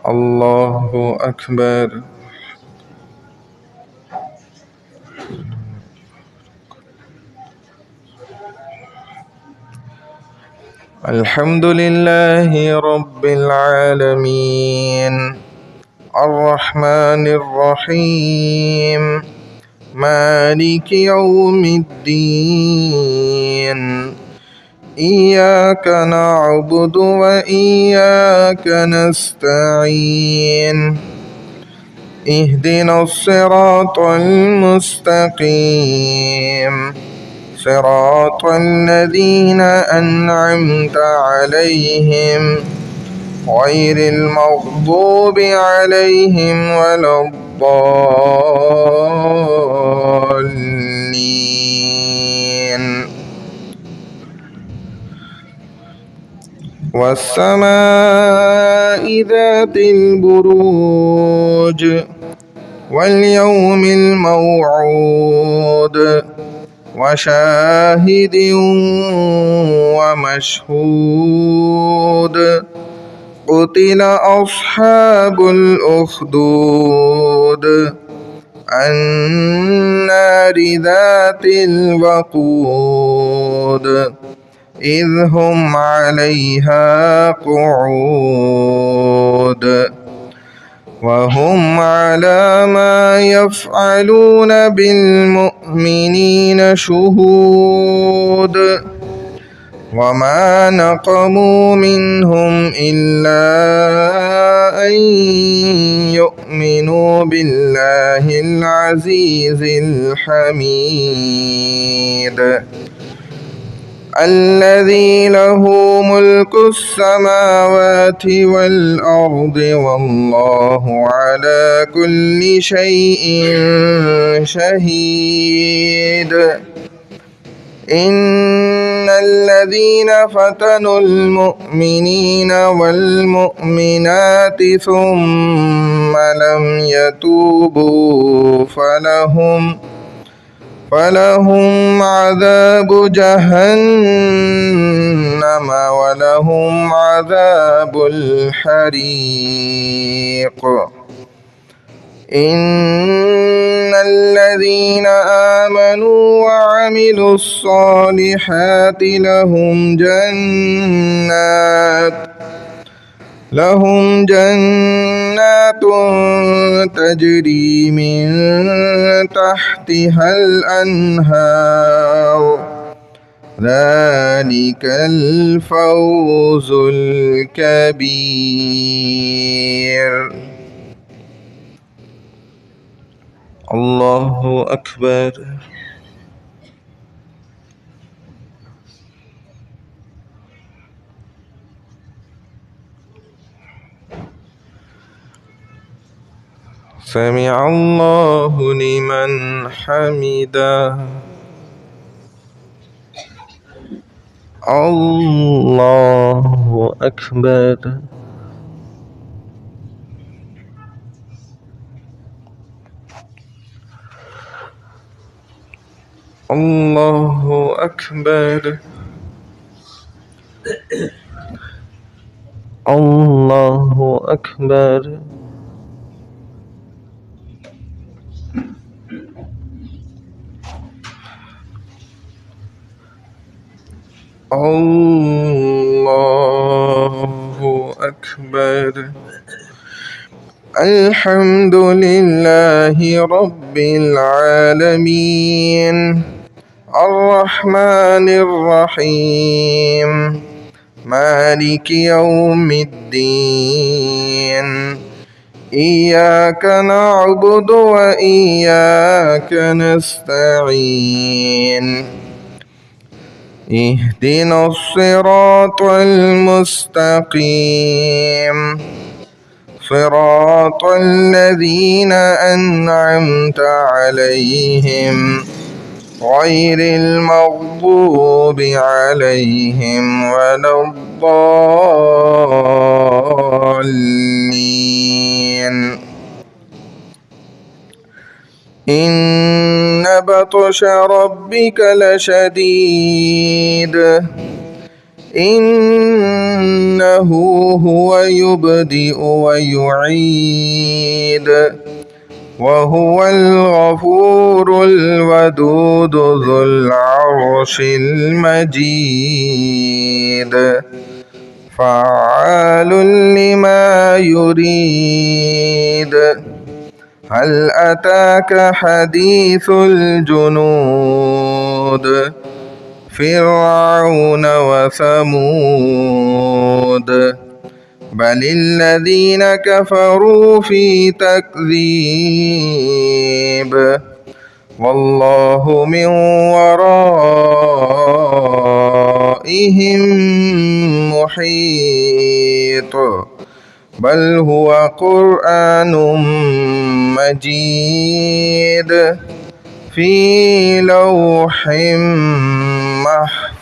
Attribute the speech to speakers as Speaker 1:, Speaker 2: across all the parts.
Speaker 1: الله أكبر. الحمد لله رب العالمين الرحمن الرحيم مالك يوم الدين إياك نعبد وإياك نستعين اهدنا الصراط المستقيم صراط الذين أنعمت عليهم غير المغضوب عليهم ولا الضالين. والسماء ذات البروج واليوم الموعود وشاهد ومشهود قتل أصحاب الأخدود النار ذات الوقود إذ هم عليها قعود وهم على ما يفعلون بالمؤمنين شهود وما نقموا منهم إلا أن يؤمنوا بالله العزيز الحميد الذي له ملك السماوات والأرض والله على كل شيء شهيد. إن الذين فتنوا المؤمنين والمؤمنات ثم لم يتوبوا فلهم عذاب جهنم ولهم عذاب الحريق. إن الذين آمنوا وعملوا الصالحات لهم جنات تجري من تحتها الأنهار ذلك الفوز الكبير. الله أكبر. سمع الله لمن حمده. الله أكبر. الله أكبر. الله أكبر. الله أكبر. الحمد لله رب العالمين الرحمن الرحيم مالك يوم الدين إياك نعبد وإياك نستعين اهدنا الصراط المستقيم صراط الذين أنعمت عليهم غير المغضوب عليهم ولا الضالين. إن بطش ربك لشديد إنه إنه هو يبدئ ويعيد وهو الغفور الودود ذو العرش المجيد فعال لما يريد هل أتاك حديث الجنود فرعون وثمود بل الذين كفروا في تكذيب والله من ورائهم محيط بل هو قرآن مجيد في لوح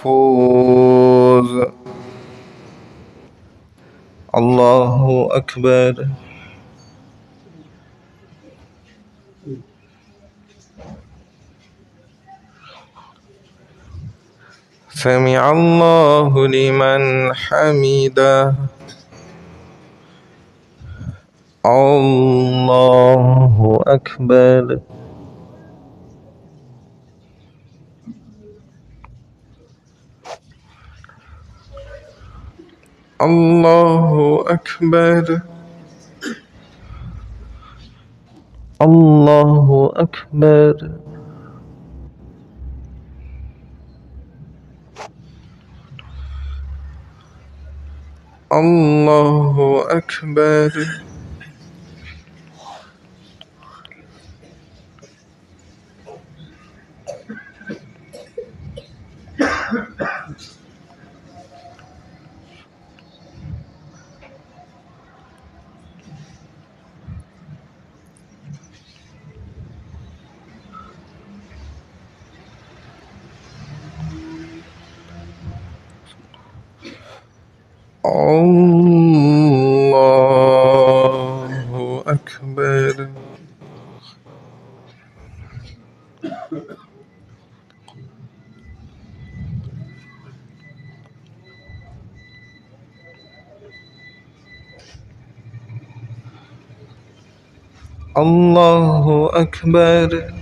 Speaker 1: محفوظ. الله أكبر. سمع الله لمن حمده. الله أكبر. الله أكبر. الله أكبر. الله أكبر. الله أكبر. الله أكبر.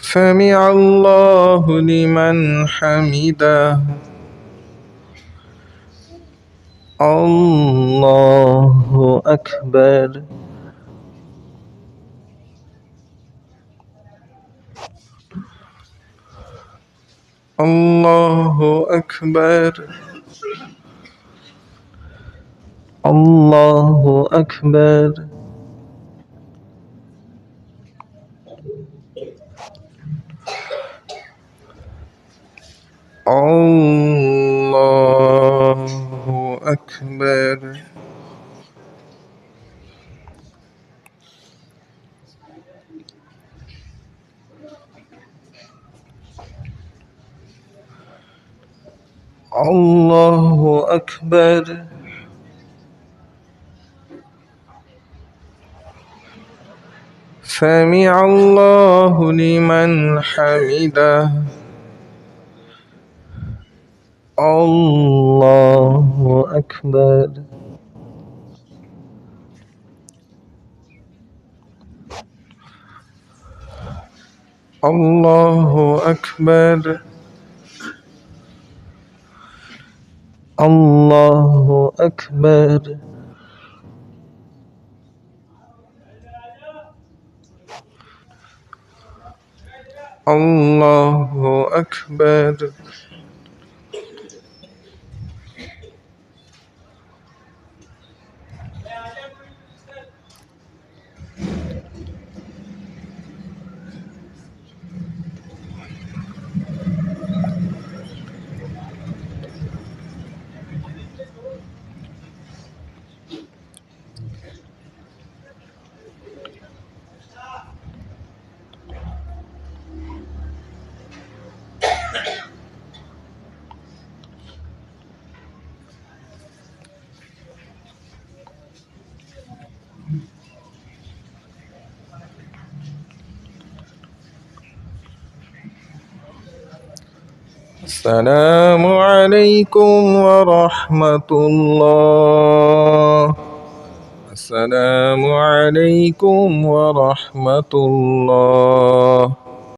Speaker 1: سمع الله لمن حمده. الله أكبر. الله أكبر. الله أكبر. الله أكبر. الله أكبر. سمع الله لمن حمده. الله أكبر. الله أكبر. الله أكبر. الله أكبر. السلام عليكم ورحمة الله. السلام عليكم ورحمة الله.